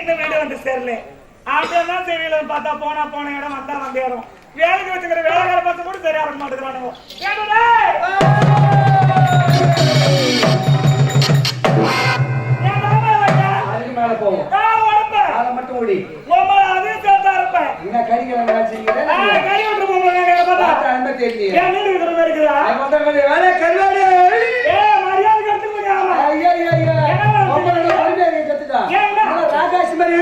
இந்த வீடு வந்து சேரல அப்படியெல்லாம் தெரியலன்னு பார்த்தா போன இடம் வந்தா வந்து இடம் வேலைக்கு வச்சுக்கிற வேலைக்கார பார்த்து கூட சரியா இருக்க மாட்டேங்கிறானுங்க. மேல போவோம் அதை மட்டும் ஓடி அதே சேர்த்தா இருப்பேன் கறி விட்டு போங்க தெரியல வேலை கல்வாடு மரியாதை கத்துக்கா ராகாஷ் மாதிரி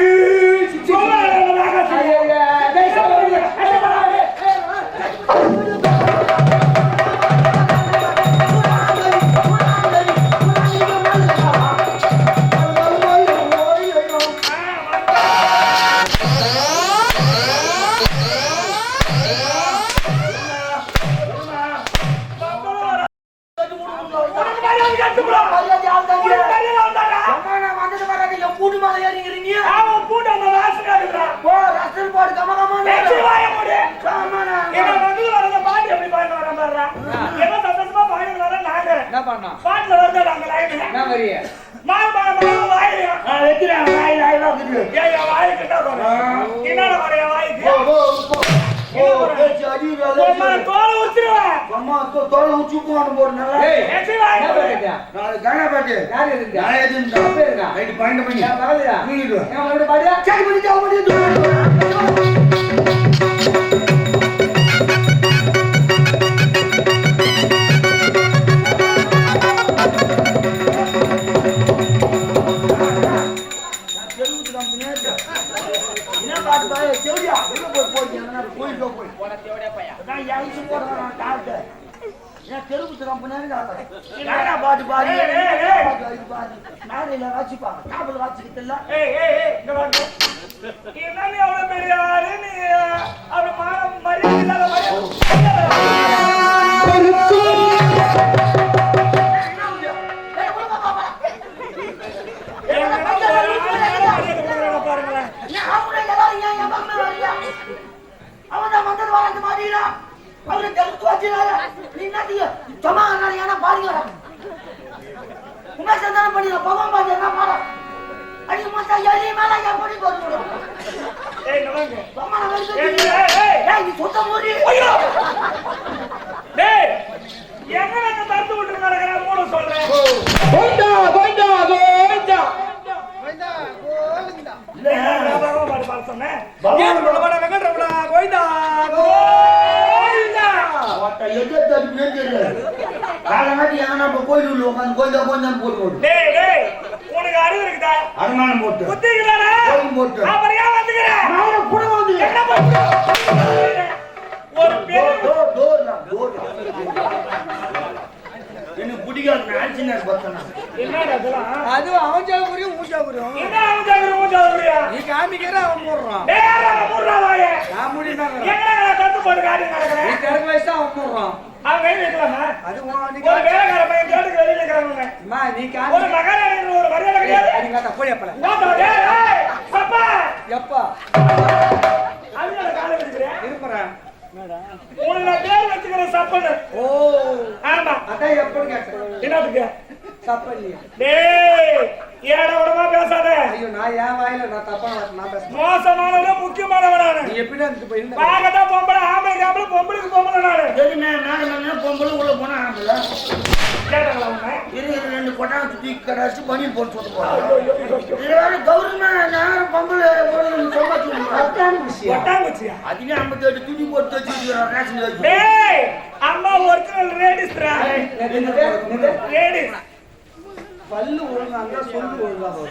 பல்லு ஒழுங்காங்க சொல்லு ஒழுங்காக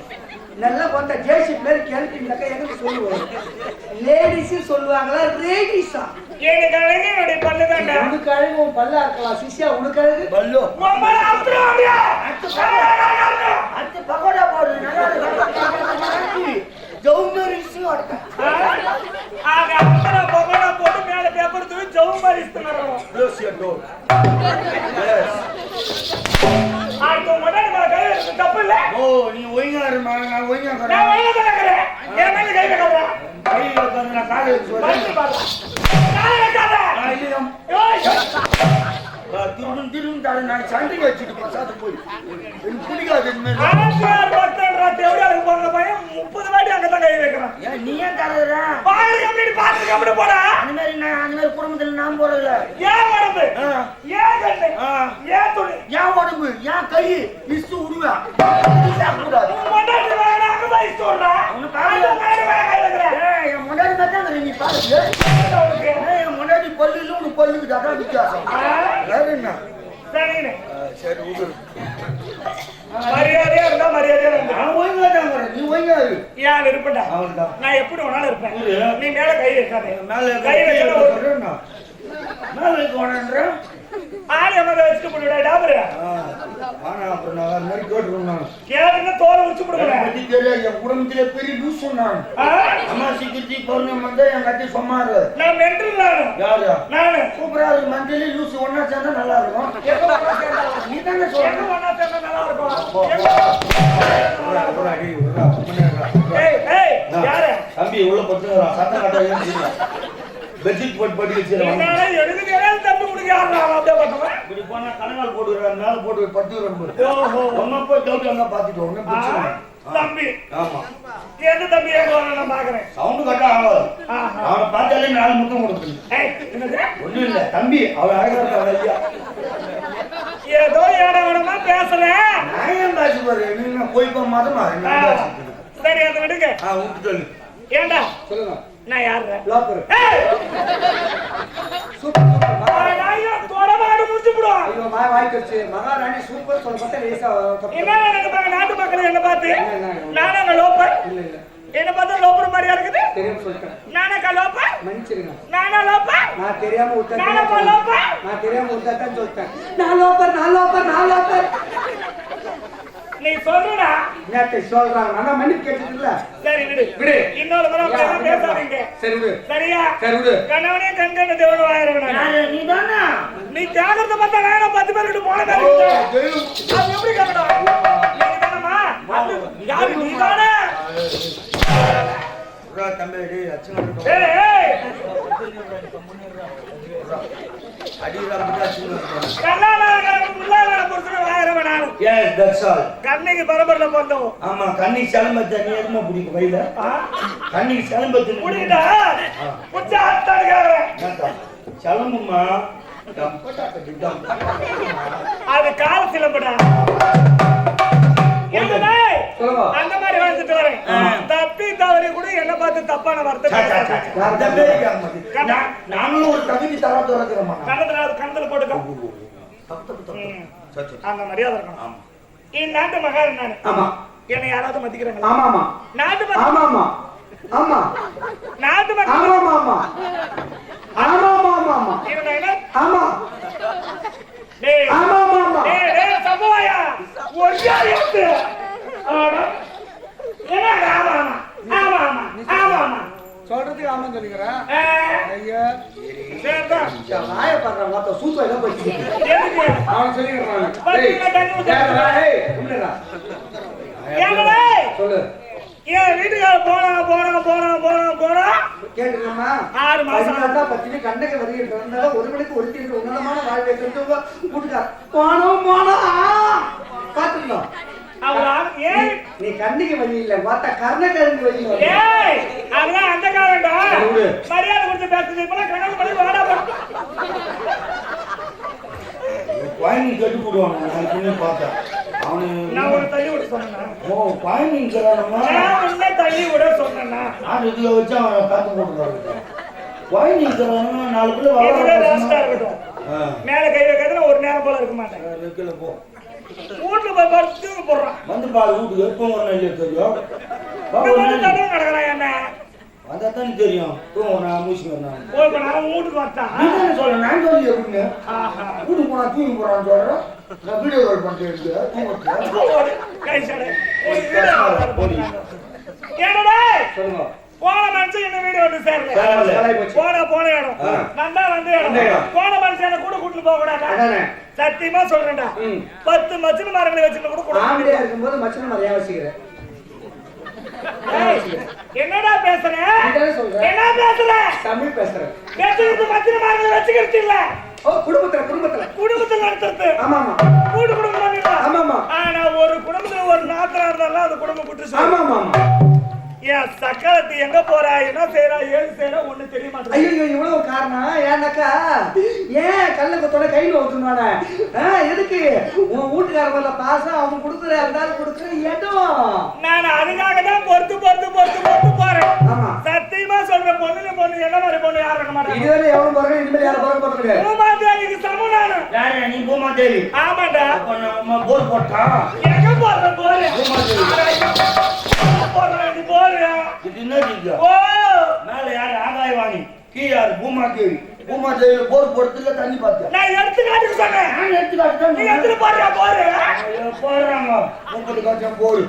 நல்லா கொண்ட ஜேசி பேர் கேள்வினாக்க எனக்கு சொல்லுவாங்க லேடிஸ் சொல்லுவாங்களா லேடிஸா எனக்கு அழகே பல்லு தான்டா உனக்கு அழகு பல்லா இருக்கலாம் சிஷ்யா உனக்கு அழகு பல்லு மாமா அப்புறம் அத்து பகோடா போடு நல்லா ஜவுமரிசு அடக்க ஆக அப்புறம் பகோடா போட்டு மேல பேப்பர் தூக்கி ஜவுமரிசு தரறோம் க்ளோஸ் யுவர் டோர் ஆட்டோ மடங்க தப்பு இல்ல ஓ நீ ஒய்யா இருமா நான் ஒய்யா கர நான் ஒய்யா கர ஏன் மேல கை வைக்கறா கை வைக்க நான் காலை வச்சு காலை வைக்காத ஐயோ திருடும் தான நான் சண்டை வச்சிட்டு பசாத்து போய் எனக்கு பிடிக்காது இந்த ஆச்சார் பக்தன் ராத் எவ்வளவு போங்க பையன் 30 வாட்டி அங்க தான் நீ ஏன் தரதுற பாரு எப்படி பாத்து எப்படி போடா அந்த மாதிரி குடும்பத்துல நான் போறதில்ல. ஏன் உடம்பு ஏன் கண்ணு ஏன் துணி என் உடம்பு என் கை இசு உடுவா கூடாது. மொண்டாட்டி வேணா அங்கதான் இஷ்டம்டா என் முன்னாடி தான் நீ பாரு. என் முன்னாடி பல்லு இல்லை உனக்கு பல்லுக்கு அதான் வித்தியாசம். வேற என்ன சரிண்ணே சரி விடு. மரியாதையா இருந்தா மரியாதையா இருந்தா நான் ஒழுங்கா தான் வரேன். நீ ஒழுங்கா இரு. ஏன் இருப்பேன்டா அவன்தான் நான் எப்படி வேணாலும் இருப்பேன் இரு. நீ மேல கை வைக்காதே மேல கை வைக்கல ஒரு மேல வைக்கணுன்ற ஆளி அம்மாவை வச்சுட்டு போடுடா டாபரு ஆனா அப்புறம் நான் வேற மாதிரி கேட்டுருந்தேன். கேளுங்க தோலை உரிச்சு போடுவேன் பத்தி தெரியாது. என் குடும்பத்திலே பெரிய லூஸ் சொன்னான். அம்மா சிக்கிச்சி பௌர்ணமி வந்து என் கட்டி சொன்னாரு. நான் மென்டல் யாரு நானு சூப்பரா இருக்கு. மஞ்சள் லூஸ் ஒன்னா சேர்ந்தா நல்லா இருக்கும். நீ தானே எங்க சொல்ற. ஒண்ணா சேர்ந்தா நல்லா இருக்கும் ஏய், ஏய் யாரு தம்பி உள்ள படுத்துறான். சத்தம் கட்டாத பெட்ஷீட் போட்டு படி வச்சிருக்கான். என்னால எனக்கு தெரியாது தம்பி உனக்கு யாரு நான் அப்படியே பண்ணுவேன் இப்படி போனா கனகால் போடுறான். மேல போட்டு படுத்து ரொம்ப ஓஹோ அம்மா போய் டவுட் அங்க பாத்துட்டு ஒண்ணு பிரச்சனை. தம்பி ஆமா எந்த தம்பி எங்க வரணும் நான் பாக்குறேன் சவுண்ட் கட்டா ஆகாது. ஆஹா. அவனை பார்த்தாலே நாலு முத்தம் கொடுக்கணும். ஏய் என்னது ஒண்ணும் இல்ல தம்பி அவன் அழகா ஐயா ஏதோ இடமா பேசுறேன் நான் ஏன் பேச போறேன். நீங்க போய் போ மதமா சரி அதை விடுங்க விட்டு சொல்லு. ஏண்டா சொல்லுங்க நான் யாரு லோக்கர் ஏய் சூப்பர் சூப்பர் நான் தொடமாடு முடிச்சு போடுவோம் ஐயோ வாய் கடிச்சு மகாராணி சூப்பர் சொல்ல பார்த்தா லேசா என்ன எனக்கு பாருங்க நாட்டு மக்கள் என்ன பார்த்து நானே லோப்பர் இல்ல இல்ல என்ன பார்த்தா லோப்பர் மாதிரியா இருக்குது தெரியாம சொல்லிட்டேன். நானே லோப்பர் மன்னிச்சிருங்க. நானே லோப்பர் நான் தெரியாம விட்டேன். நானே லோப்பர் நான் தெரியாம விட்டேன் சொல்லிட்டேன். நான் லோப்பர் நீ சொல்றடா நேத்து சொல்றாங்க. நான் மன்னிப்பு கேட்டதில்ல. சரி விடு விடு. இன்னொரு முறை அப்படியே பேசாதீங்க சரி விடு. சரியா சரி விடு. கணவனே கண்கண்ட தேவன் வாயிரவனா யாரு நீ தானே? நீ ஜாகிரதை பார்த்தா நானும் 10 பேர்கிட்ட போன மாதிரி இருக்கு. அது எப்படி கேட்கணும் நீங்க தானமா யாரு நீ தானே தம்பி டேய் அச்சன ஏய் ஏய் கண்ணிக்கு பரபரல போந்தோம் ஆமா கண்ணி சிலம்பத்தை நீ எதுமா பிடிக்கும் கையில கண்ணிக்கு சிலம்பத்தை புடிடா புச்ச ஆத்தாடு கேக்குறேன் சிலம்புமா அது கால சிலம்படா அந்த மாதிரி வளர்த்துட்டு வரேன் தப்பி தவறி கூட என்ன பார்த்து தப்பான வார்த்தை நானும் ஒரு தகுதி தர துறக்கிறோமா கணத்துல போட்டுக்கோ அந்த மரியாதை இருக்கணும் இந்நாட்டு மகான் நானு ஆமா என்னை யாராவது மதிக்கிறாங்களா ஆமா ஆமா நாட்டு ஆமா ஆமா ஆமா நாட்டு ஆமா ஆமா ஆமா ஆமா ஆமா ஆமா இவனை என்ன ஆமா டேய் ஆமா ஆமா ஆமா டேய் டேய் சம்பவாயா ஒரியா இருக்கு என்ன ஆமா ஆமா ஆமா ஆமா ஆமா சொல்றதுக்கு ஆமா சொல்லிக்கிறேன். ஐயா சரிதான் வாய பண்ற வார்த்தை சூத்து எல்லாம் போயிடுச்சு. எதுக்கு அவன் சொல்லிக்கிறான். பாத்தீங்களா தண்ணி ஊத்துறா ஏய் உம்டா ஏங்கடே சொல்லு. ஏன் வீட்டுக்கு போனா கேக்குறமா 6 மாசம் அதனால பத்தினி கண்டக வருகிறதுனால ஒரு மணிக்கு ஒரு தீர்வு உன்னதமான வாழ்வை கண்டுவா கூட்டுடா போனோம் பாத்துக்கலாம். அவளா ஏய் நீ கண்ணிக்கு வழி இல்ல வாத்த கர்ணகிழங்கு வழி இல்ல. ஏய் அதெல்லாம் அந்த காலம்டா விடு. மரியாதை கொடுத்து பேசுறது இப்ப கணக்கு பண்ணி வாடா போ பாயிண்ட் கட்டு போடுவாங்க நான் பண்ணி பார்த்தேன் அவனு நான் ஒரு தள்ளி விட சொன்னேனா ஓ பாயிண்ட் சொல்லணுமா நான் உன்னை தள்ளி விட சொன்னேனா நான் இதுல வச்சு அவன் காத்து போட்டுறாரு பாயிண்ட் சொல்லணும் நாலு பேர் என்னோட வர ராஸ்டா இருக்கட்டும் மேல கை வைக்கிறதுல ஒரு நேரம் போல இருக்க மாட்டேன் வைக்கல போ வீட்டுல போய் படுத்து போடுறான் வந்து பால் வீட்டுக்கு எப்போ வரணும் இல்லையா தெரியும் நடக்கிறான் என்ன அதான் தெரியும் நான் மூசி வரணும் போய் இப்ப நான் வீட்டுக்கு வந்தான் நீ தானே சொல்ல நான் சொல்லி எப்படிங்க ஆஹா வீட்டுக்கு போனா தூங்கி போறான்னு சொல்றேன் நான் வீடியோ கால் பண்ணிட்டு தூங்கட்டு கை சடை என்னடா சொல்லுங்க. போன மனுஷன் என்ன வீடு வந்து சேரல கலை போச்சு. போன இடம் வந்தா வந்து இடம் போன மனுஷன் கூட கூட்டிட்டு போக கூடாதா அதானே. சத்தியமா சொல்றேன்டா 10 மச்சின மரங்களை வச்சுட்டு கூட கூட ஆம்பளையா இருக்கும்போது மச்சன மரியாதை வச்சுக்கிறேன். என்னடா பேசுற நீதானே சொல்ற. என்ன பேசுற தமிழ் பேசுறேன். பேசுறது மச்சின மரங்களை வச்சுக்கிறது இல்ல ஓ குடும்பத்துல குடும்பத்துல நடத்துறது ஆமா ஆமா கூடு குடும்பம் இல்ல ஆமா ஆமா ஆனா ஒரு குடும்பத்துல ஒரு நாத்தனா இருந்தாலும் அந்த குடும்பம் குட்டு ஆமா ஆமா ஆமா என் சக்கரத்து எங்க போறா என்ன செய்யறா ஏது செய்யறா ஒண்ணு தெரிய மாட்டேங்குது. ஐயோ இவ்வளவு காரணம் ஏன்னாக்கா ஏன் கல்ல கொத்தோட கையில ஊத்துனானே எதுக்கு உன் வீட்டுக்காரங்கள பாசம் அவன் கொடுக்குற இருந்தாலும் கொடுக்குற இடம் நான் அதுக்காக தான் பொறுத்து போறேன். சத்தியமா சொல்றேன் பொண்ணு என்ன மாதிரி பொண்ணு யாரும் இருக்க மாட்டாங்க. இதுவரை எவனும் போறேன் இனிமேல் யாரும் போறது பூமாதேவிக்கு சமம் நானு. யாரு நீ பூமாதேவி? ஆமாண்டா. போர் போட்டா எங்க போற போற இது என்ன மேல யாரு ஆகாயவாணி கீழே யாரு பூமாதேவி? பூமாதேவியில போர் போடுறதுல தண்ணி பார்த்து நான் எடுத்து காட்டுக்கு சொன்னேன். நான் எடுத்து காட்டுறேன். நீ எடுத்து போடுறா போடுறாங்க 30 காட்சியம் போடு.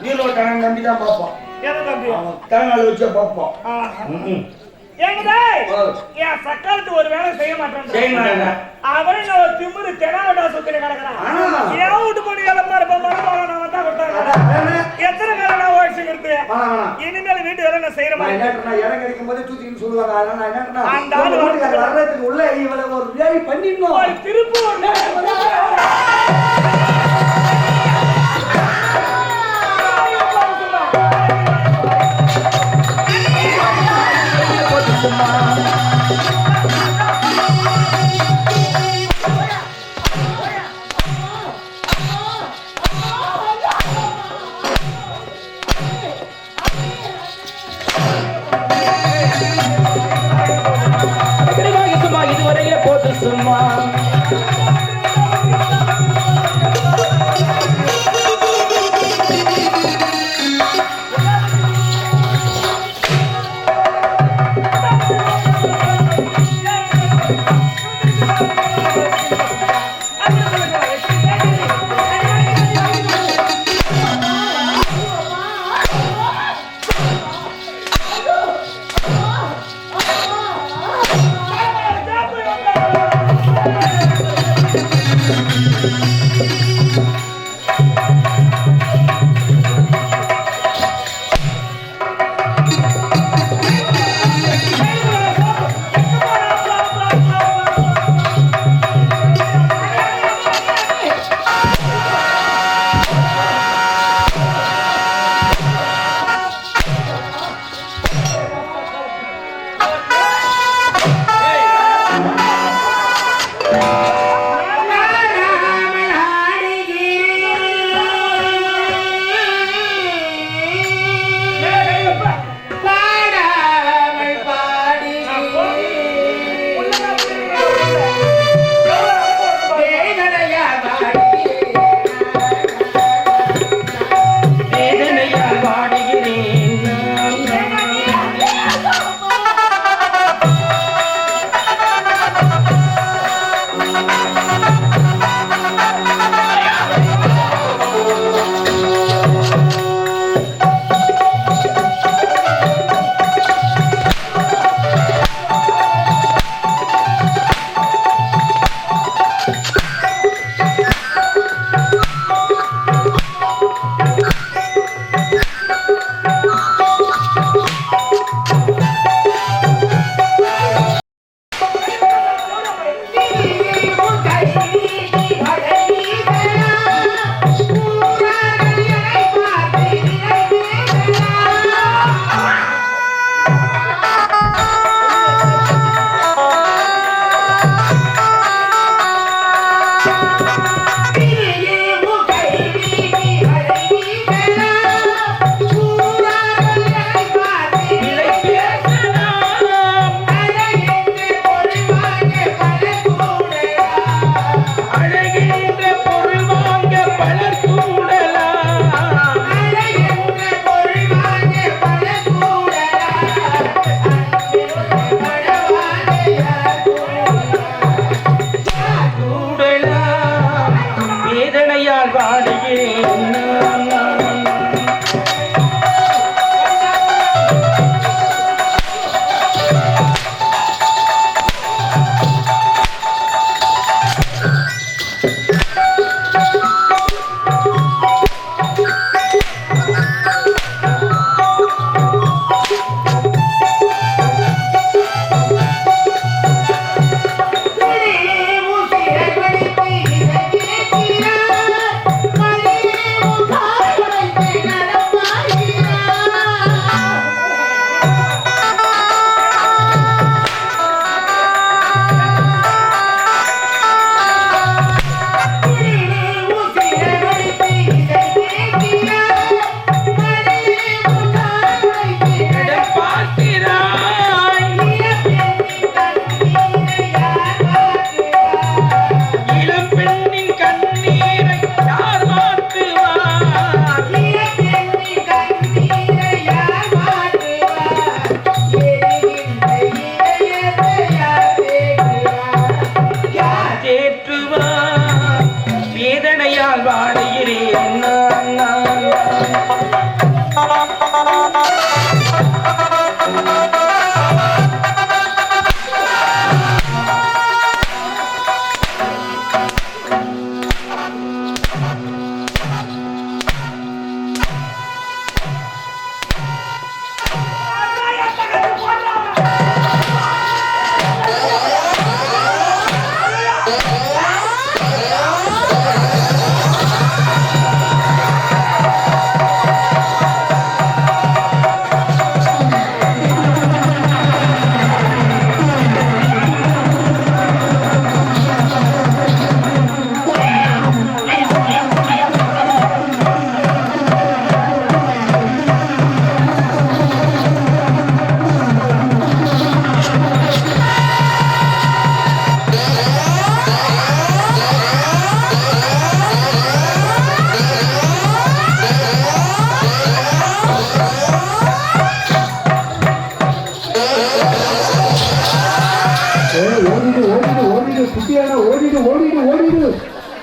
நீலோட்டனம் நம்பி தான் பார்ப்போம். எதை தம்பி? தேங்காய் வச்சே பார்ப்போம். என் சக்காலத்து ஒரு வேலை செய்ய மாட்டேன். அவன் நான் திமுரு தெனாவடா சுத்தில கிடக்குறான். ஏன் விட்டு போய் எல்லாம் நான் வந்தா விட்டாங்க. எத்தனை வேலை நான் ஓடிச்சுக்கிறது? இனிமேல் வீட்டு வேலை நான் செய்யற மாதிரி இடம் கிடைக்கும் போது தூக்கின்னு சொல்லுவாங்க. அந்த ஆள் வர்றதுக்கு உள்ள இவ்வளவு ஒரு வேலை பண்ணிடணும். திருப்பூர் இதுவரையிலே போட்டு சும்மா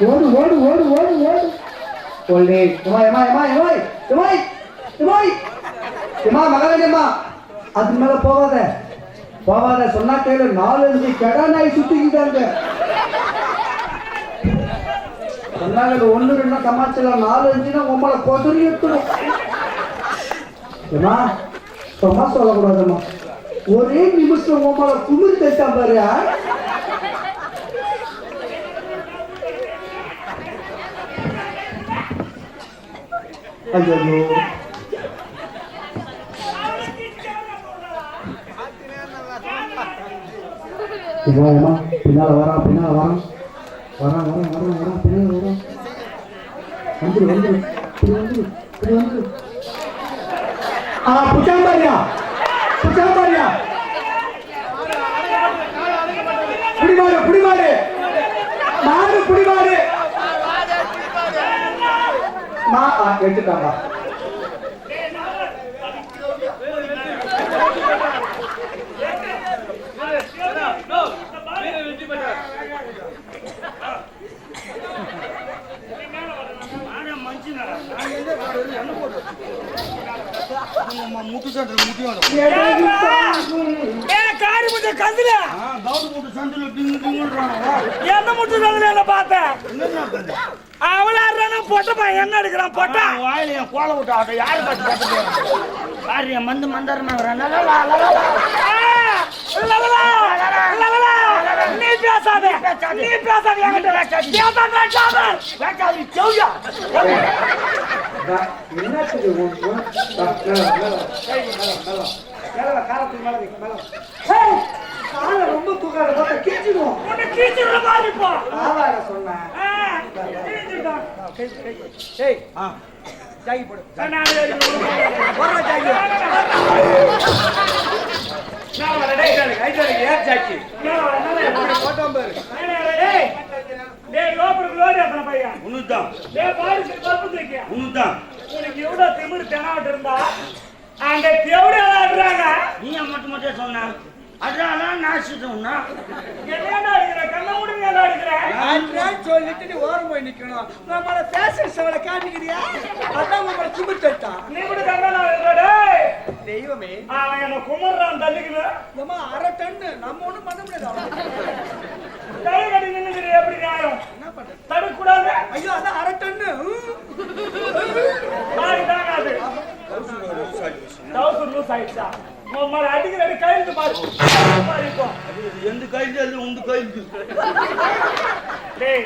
ஓடு ஓடு ஓடு ஓடு ஓடு ஓல்டே மகளேம்மா அதுக்கு மேல போவாத சொன்னா கேளு 4-5 கெடா நாய் சுத்திக்கிட்டாங்க சொன்னாங்க 1-2 சமாளிச்சலாம் 4-5னா உங்களை கொதறி எடுத்துடும் ஏமா சும்மா சொல்லக்கூடாதும்மா ஒரே நிமிஷம் உங்களை குளிர் தைச்சா பாரு ஐயோ பின்னால வரான் பின்னால வரான் வந்துரு புச்சாம்பாரியா புடிமாடு எடுத்துட்டாங்க முட்டு சண்டை முட்டியோட காரி முட்டை கந்துல கவுடு முட்டு சண்டையில டிங்குன்றாங்க என்ன முட்டு சண்டையில பார்த்தேன் அவளாடுறானா பொட்டப்பா என்ன எடுக்கிறான் பொட்டா வாயில கோல விட்டு ஆட்ட யாரு பார்த்து பாரு மந்து மந்தாரமா நீ பேசாத என்கிட்ட ரொம்ப தூக்காத கிழிச்சிடுவோம் சொன்னேன் இருந்தா அங்க தேவடி ஆடுறாங்க நீ மட்டும் சொன்ன அதான் நாசிட்டோம்னா என்ன அடிக்கிற கண்ண முடிங்க அடிக்கிறேன் சொல்லிட்டு நீ ஓரம் போய் நிக்கணும் நம்மள ஃபேஷன் ஷோல காட்டிக்கிறியா அதான் நம்மள கும்பிட்டுட்டான் நீ கூட கண்ணா தெய்வமே அவன் என்ன குமர்றான் தள்ளிக்கணும் நம்ம 1/2 டன் நம்ம ஒண்ணும் பண்ண முடியாது கை கட்டி நின்னுக்கிற எப்படி நியாயம் என்ன பண்ற தடுக்கூடாது ஐயோ அதான் 1/2 டன் மாறிட்டாங்க அது தௌசண்ட் லூஸ் ஆயிடுச்சா உன் அடிக்கிற கையில பாரு எந்த கைது அது உங்க கைது டேய்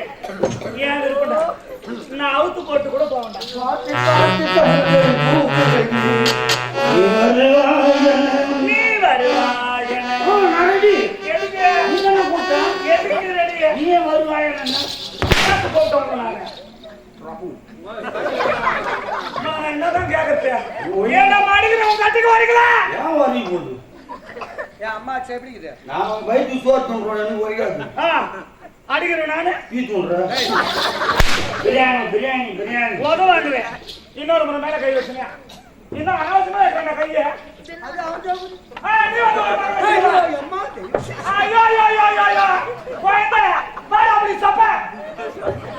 ஏன் இருக்கடா நான் அவுத்து போட்டு கூட போவேன்டா நீ வருவாய் நரடி எதுக்கு நீங்க போட்டா எதுக்கு ரெடி நீ வருவாய் என்ன போட்டோம் நான் என்னதான் கேக்குறது ஏன்னா மாடிக்கிறவங்க கட்டிக்கு வரீங்களா ஏன் வரீ போடு என் அம்மா எப்படி இருக்குது நான் வைத்து சோறு தோன்றோம் எனக்கு வரையாது அடிக்கிறேன் நானு நீ தோன்ற பிரியாணி உதவாங்குவேன் இன்னொரு முறை மேல கை வச்சுனேன் இன்னும் அனாவசியமா இருக்க கைய அது அவன் அம்மா அப்படி சப்ப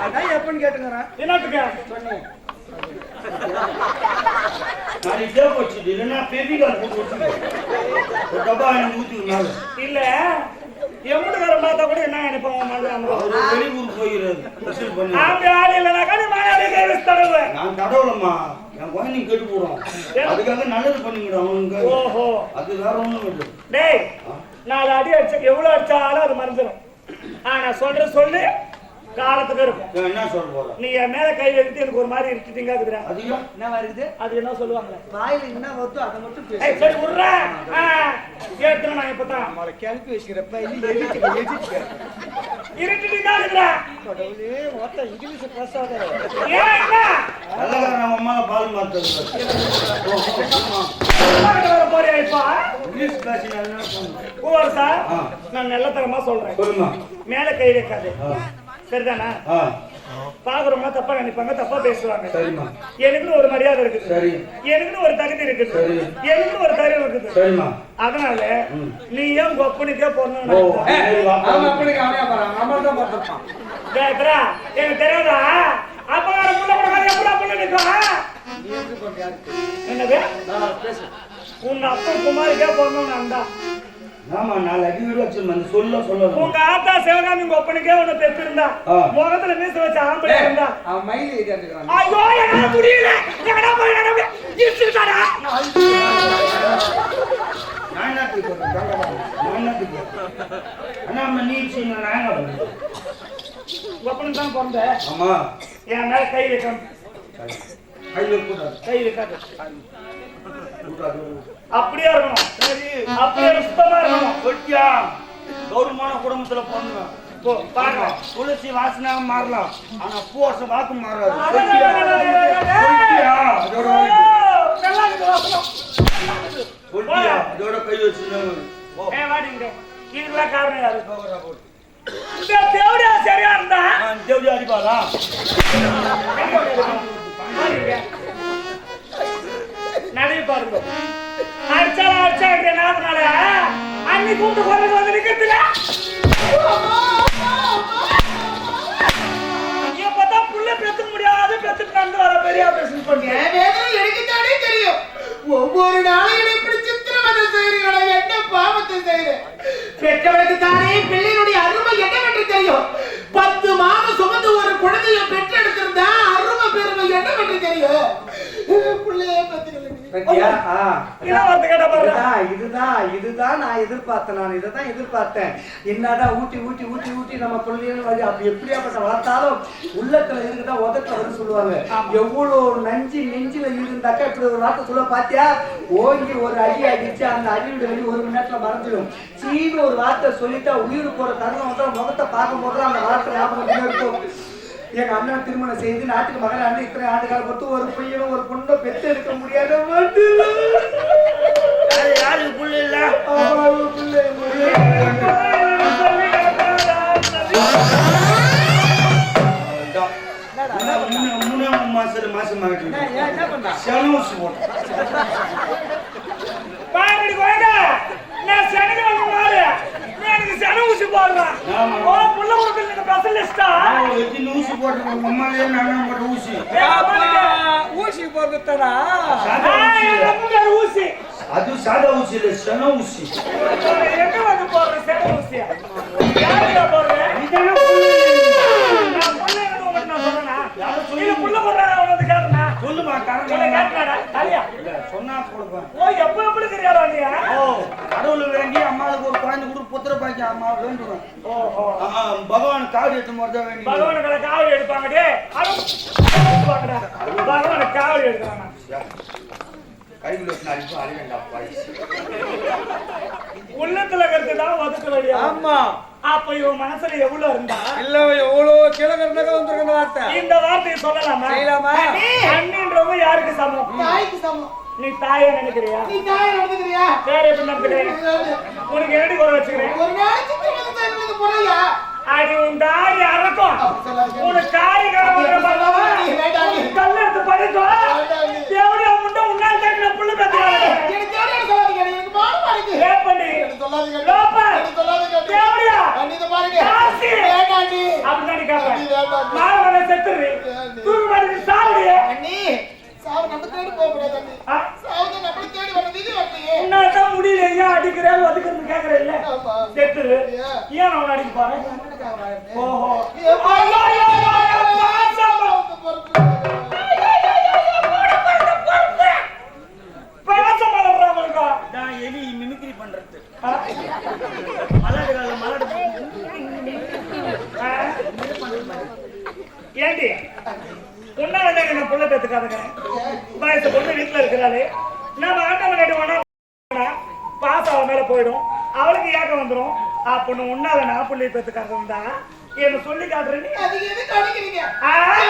அதான் எப்பன்னு கேட்டுங்கிறேன் என்னத்துக்கு சொன்னேன் நான் இதே வச்சுட்டு இல்லைன்னா பெரிய டப்பா ஊற்றினால இல்ல எம்புட்டுக்காரன் பார்த்தா கூட என்ன நினைப்பாங்க வெளியூர் போயிடுறது அப்படி ஆள் இல்லைனாக்கா நீ மலையாளி கை வச்சு தடவுவேன் நான் தடவலம்மா என் குழந்தைங்க கெட்டு போடுறோம் அதுக்காக நல்லது பண்ணிக்கிடும் அவனுங்க ஓஹோ அது வேற ஒண்ணும் இல்லை டேய் 4 அடி அடிச்சா எவ்வளவு அடிச்சாலும் அது மறந்துடும் ஆனா சொல்ற சொல்லு காலத்துக்கு இருக்கும் என்ன சொல்ல போற நீ என் மேல கை வைத்து எனக்கு ஒரு மாதிரி இருக்கிட்டீங்க அதிகம் என்ன வருது அது என்ன சொல்லுவாங்க வாயில என்ன வருதோ அதை மட்டும் பேசு சரி விடுறா கேட்டுறேன் நான் இப்பதான் நம்மளை கிளப்பி வச்சுக்கிறப்ப இல்லை இருக்கிட்டீங்க இருக்கிறா கடவுளே மொத்தம் இங்கிலீஷ் பேசாத ஏன் என்ன நல்ல நம்ம அம்மாவை பால் மாத்தது வர போறியா இப்ப இங்கிலீஷ் பேசினா கூவர் சார் நான் நல்ல தரமா சொல்றேன் சொல்லுமா மேல கை வைக்காது சரிதானா பாக்குறவங்க தப்பா நினைப்பாங்க, தப்பா பேசுவாங்க. சரிம்மா. எனக்குன்னு ஒரு மரியாதை இருக்குது, சரி. எனக்குன்னு ஒரு தகுதி இருக்குது, சரி. எனக்குன்னு ஒரு தைரியம் இருக்குது. சரிம்மா. அதனால நீ ஏன் கொப்பனுக்கே போறணும்? எனக்கு தெரியாதா? அப்ப புள்ள கூட எப்படா புள்ள நிற்கும்? என்னது உங்க அப்பா குமாரிக்கே போறணும் நான் தான். ஆமா, 4 அடி வீடு வச்சிருந்தேன். சொல்ல உங்க ஆத்தா சிவகாமி உங்க ஒப்பனுக்கே உன்னை பெற்றிருந்தா, முகத்துல மீச வச்ச ஆம்பளை இருந்தா. ஐயோ என்னால முடியல, எங்கடா போய் இடிச்சுட்டாடா. நான் என்ன போறேன்? அண்ணா நீ சொன்ன நான் என்ன பண்றேன்? ஒப்பனுக்கு தான் பிறந்த. ஆமா. என் மேல கை வைக்கணும். கை வைக்கூடாது. கை வைக்காது. அப்படியே இருக்கணும். சரி, அப்படியே சுத்தமா இருக்கணும். கொட்டியா கௌரவமான குடும்பத்துல பிறந்தவன். பாருங்க, துளசி வாசனை மாறலாம், ஆனா பூவாச வாக்கு மாறாது. அதோட கை வச்சு இதுக்கெல்லாம் காரணம் யாரு? தேவடியா சரியா இருந்தா தேவடியா அடிப்பாரா? நடுவி பாருங்க, அடிச்சா நாதனால அன்னி கூட்டு குறைக்கு வந்து நிக்கிறதுல பார்த்தா புள்ள பெத்துக்க முடியாது, பெத்துட்டு நடந்து வர பெரிய ஆபரேஷன் பண்ணி எனக்கு தானே தெரியும். ஒவ்வொரு நாளையும் இப்படி சித்திரவதை செய்கிறீங்களா? என்ன பாவத்தை செய்கிறேன்? பெற்றவனுக்கு தானே பிள்ளையினுடைய அருமை என்னவென்று தெரியும். 10 மாதம் சுமந்து ஒரு குழந்தையை பெற்றெடுத்திருந்தா அருமை பெருமை என்னவென்று தெரியும். பிள்ளைய இதுதான் நான் எதிர்பார்த்தேன். என்னதான் ஊட்டி நம்ம பிள்ளைகள் அப்படி எப்படியாப்பட்ட வளர்த்தாலும் உள்ளத்துல இருக்குதா உதட்ட வந்து சொல்லுவாங்க. எவ்வளவு நெஞ்சில இருந்தாக்கா இப்படி ஒரு வார்த்தை சொல்ல பாத்தியா, ஓங்கி ஒரு அடி அடிச்சு அந்த அடியோட வெளி 1 மணி நேரத்துல மறைஞ்சிடும். சீனு ஒரு வார்த்தை சொல்லிட்டா உயிர் போற தருணம் வந்து முகத்தை பார்க்கும் போது அந்த வார்த்தை ஞாபகம் இருக்கும். எங்க அண்ணன் திருமணம் செய்து நாட்டுக்கு மகன் இத்தனை ஆண்டுகால பொறுத்து ஒரு பையனும் ஒரு பொண்ணை பெற்று எடுக்க முடியாத யாருக்கு புள்ள இல்ல? மாசம் செலவு போட்டேன். எனக்கு சென ஊசி போடுறான். ஓ புள்ள கொடுக்கல ஸ்பெஷலிஸ்டா வெட்டி ஊசி போடுற அம்மாலே நானும் போற ஊசி. ஊசி போடுறதா? ஊசி அது சாதா ஊசி இல்ல, சென ஊசி. எங்க வந்து போடுற சென ஊசியா? யாருடா போடுற? நீதானே நான் புள்ள வந்து உங்க நான் சொன்னேனா? யாரு சொல்லி புள்ள போடுறாங்க அவனுக்கு கேட்டனா? சொல்லுமா காரணம் கேட்டடா தாலியா இல்ல சொன்னா போடுவேன். ஓ எப்ப எப்படி தெரியாதா நீ? ஓ கடவுள் வேண்டி அம்மாவுக்கு ஒரு குழந்தை கூட புத்திர பாக்கி அம்மா வேண்டுவேன். ஓ பகவான் காவடி எடுத்து போறதா வேண்டி. பகவானுக்கு காவடி எடுப்பாங்க டே. பகவான் காவடி எடுக்கறானா? கையில அடிப்பு அழிவேண்டா பாய்ஸ். உள்ளத்துல கருத்துதான் ஒதுக்க வேண்டிய. ஆமா. அப்ப இவன் மனசுல எவ்வளவு இருந்தா இல்ல எவ்வளவு கீழகரணக வந்திருக்க வார்த்தை. இந்த வார்த்தையை சொல்லலாமா? செய்யலாமா? அண்ணின்றவங்க யாருக்கு சமம்? தாய்க்கு சமம். நீ தாயை நினைக்கிறியா? நீ தாயை நடந்துக்கிறியா? வேற எப்படி நடந்துக்கிறேன்? உனக்கு எப்படி குறை வச்சுக்கிறேன்? ஒரு நாளைக்கு சித்திரவதை செய்யறது போறியா? அது உன் தாய் அறக்கும். உனக்கு காரி கல்ல எடுத்து படிக்கோ. தேவடி முட்டை உன்னால் தக்கின புள்ளு பெற்றுறாங்க. எனக்கு தேவடியா சொல்லாதீங்க, எனக்கு பாவமா இருக்கு. ஏப்பண்டி சொல்லாதீங்க, சொல்லாதீங்க. தேவடியா அண்ணித பாருங்க. காசி வேண்டாண்டி. அப்படிதான் கேப்ப. மாவன செத்துறீ. தூக்கு மாட்டி சாவுடி. அண்ணி சாவு நம்ம தேடி போக கூடாது அண்ணி. சாவு நம்ம தேடி வர இது வரலையே. உன்னால முடியல ஏன் அடிக்கிறே ஒதுக்குன்னு கேக்குற இல்ல. செத்துரு. ஏன் அவன் அடிக்க பாரு. ஓஹோ. எலி மிமிக்ரி பண்றது மலடு ஏண்டி உன்னால என்ன புள்ள பெத்துக்காதுங்க வயசு பொண்ணு வீட்டுல இருக்கிறாளே நம்ம ஆட்டம் நடுவோம்னா பாஸ் அவ மேல போயிடும் அவளுக்கு ஏக்கம் வந்துடும் அப்ப உன்னால நான் புள்ளி பெத்துக்காதுன்னு தான் என்ன சொல்லி காட்டுறேன். அது எதுக்கு அடிக்கிறீங்க?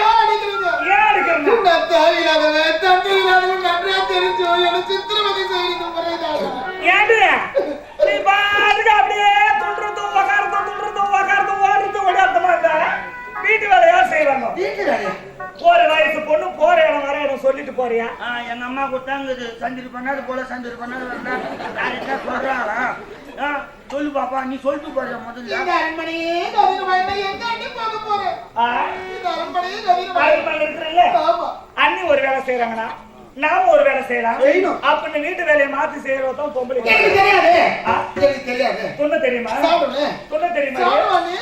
ஏன் அடிக்கிறீங்க? நான் தேவையில்லாதவே தம்பியில்லாதவே நன்றியா தெரிஞ்சு எனக்கு சித்திரவதை செய்யறீங்க முறைதான். ஏண்டி நீ பாட்டுக்கு அப்படியே துண்டுறது உக்காரது ஓடுறது ஓடியாத்தமா இருந்தா வீட்டு வேலை யார் செய்வாங்க? சொல்லிட்டு போறியா? எங்க அம்மா கொடுத்தாங்க சந்திரி பண்ணாது போல சந்திரி பண்ணாது வேண்டாம் யார்கிட்ட சொல்றாங்களா? சொல்லு பாப்பா, நீ சொல்லிட்டு போறியா முதல்ல? இந்த அரண்மனையே கதிரவன் எங்க அண்ணி போக போறேன். இந்த அரண்மனையே கதிரவன் இருக்கிறல்ல, ஆமா. அண்ணி ஒரு வேலை செய்யறாங்கன்னா நாம ஒரு வேலை செய்யலாம். அப்ப வீட்டு வேலையை மாத்தி செய்யறதும் பொம்பளை. எனக்கு தெரியாது. எனக்கு தெரியாது. சொன்ன தெரியுமா? சாப்பிடுங்க. சொன்ன தெரியுமா? சாப்பிடுவானே.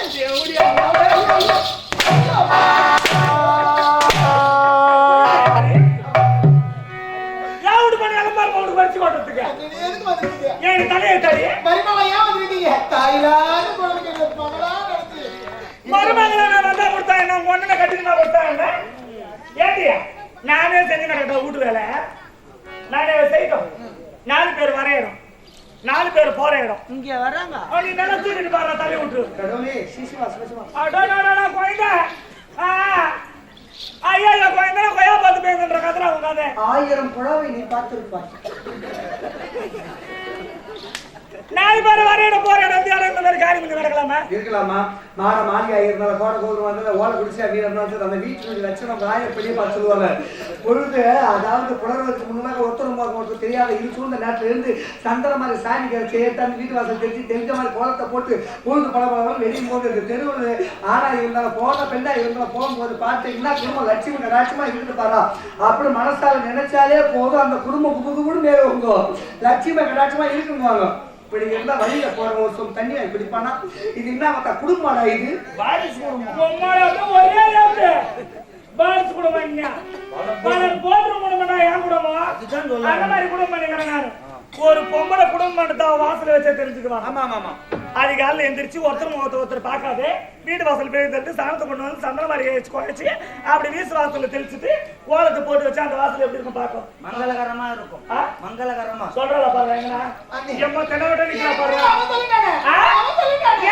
யாவுடு பண்ணி அலமார் போடு வச்சு ஓட்டறதுக்கு. எதுக்கு வந்தீங்க? ஏன் தலைய தடி? மருமகளா ஏன் வந்தீங்க? தாயிலான குழந்தைக்கு மகளா நடத்தி. மருமகளா நான் வந்தா கொடுத்தா என்ன ஒண்ணே கட்டிட்டு நான் கொடுத்தா என்ன? ஏண்டியா? நானே செஞ்சு நடக்கற வீட்டு வேலை. நானே செய்யணும். 4 பேர் வர இடம். 4 பேர் போற இடம். இங்க வராங்க. நீ நல்லா தூக்கிட்டு பாரு தள்ளி விட்டு. கடவுளே சீசிவா சீசிவா. அடடடடா கோயிந்தா. ஐயா கோயிந்தா கோயா பார்த்து பேசுற கதற உங்க 1000 புடவை நீ பார்த்திருப்பாய். 4 பேர் வர இடம் போற இடம் இந்த மாதிரி காரியம் பண்ணி நடக்கலாமா? இருக்கலாமா? மாட மாளிகா இருந்தால கோட கோடு வந்தத ஓல குடிச்சா வீரம்னா அந்த வீட்டுடைய லட்சணம் ராயப்படியே பார்த்து சொல்லுவாங்க. பொழுது அதாவது புலர்வதற்கு முன்னாக ஒருத்தர் தெரியாத இரு சூழ்ந்த நேரத்துல இருந்து சந்திர மாதிரி சாமி கரைச்சி ஏற்றாந்து வீட்டு வாசல் தெரிஞ்ச மாதிரி கோலத்தை போட்டு பொழுது பலபலம் வெளியும் போது இருக்கு தெருவில் ஆனா இருந்தாலும் போன பெண்ணா இருந்தாலும் போகும்போது பார்த்தீங்கன்னா குடும்பம் லட்சுமி கடாட்சமா இருந்து பாரா அப்படி மனசால நினைச்சாலே போதும் அந்த குடும்பம் புது மேல உங்க லட்சுமி கடாட்சமா இருக்குங்குவாங்க. இப்படி இருந்தா வழியில போற வருஷம் தண்ணியா இப்படி பண்ணா இது என்ன மத்த குடும்பமாடா? இது வாரிசு குடும்பம். ஒரே வாரிசு குடும்பம் என்ன போடுற குடும்பம்னா என் குடும்பம் அந்த மாதிரி குடும்பம் பண்ணிக்கிறேன் நான். ஒரு பொம்பளை குடும்பம் தான் வாசல வச்சா தெரிஞ்சுக்குவாங்க. ஆமா ஆமா. அதிகாலையில் எந்திரிச்சு ஒருத்தர் முகத்தை ஒருத்தர் பார்க்காது வீட்டு வாசல் போய் தட்டு சாணத்தை கொண்டு வந்து சந்தன மாதிரி குழைச்சி அப்படி வீசு வாசல தெளிச்சுட்டு ஓலத்தை போட்டு வச்சா அந்த வாசல் எப்படி இருக்கும் பார்க்கும். மங்களகரமா இருக்கும். மங்களகரமா சொல்றா பாரு எங்கண்ணா எம்ம தென்னவட்ட நிக்கிறா பாரு. அவன் சொல்லிட்டானே. அவன் சொல்லிட்டானே.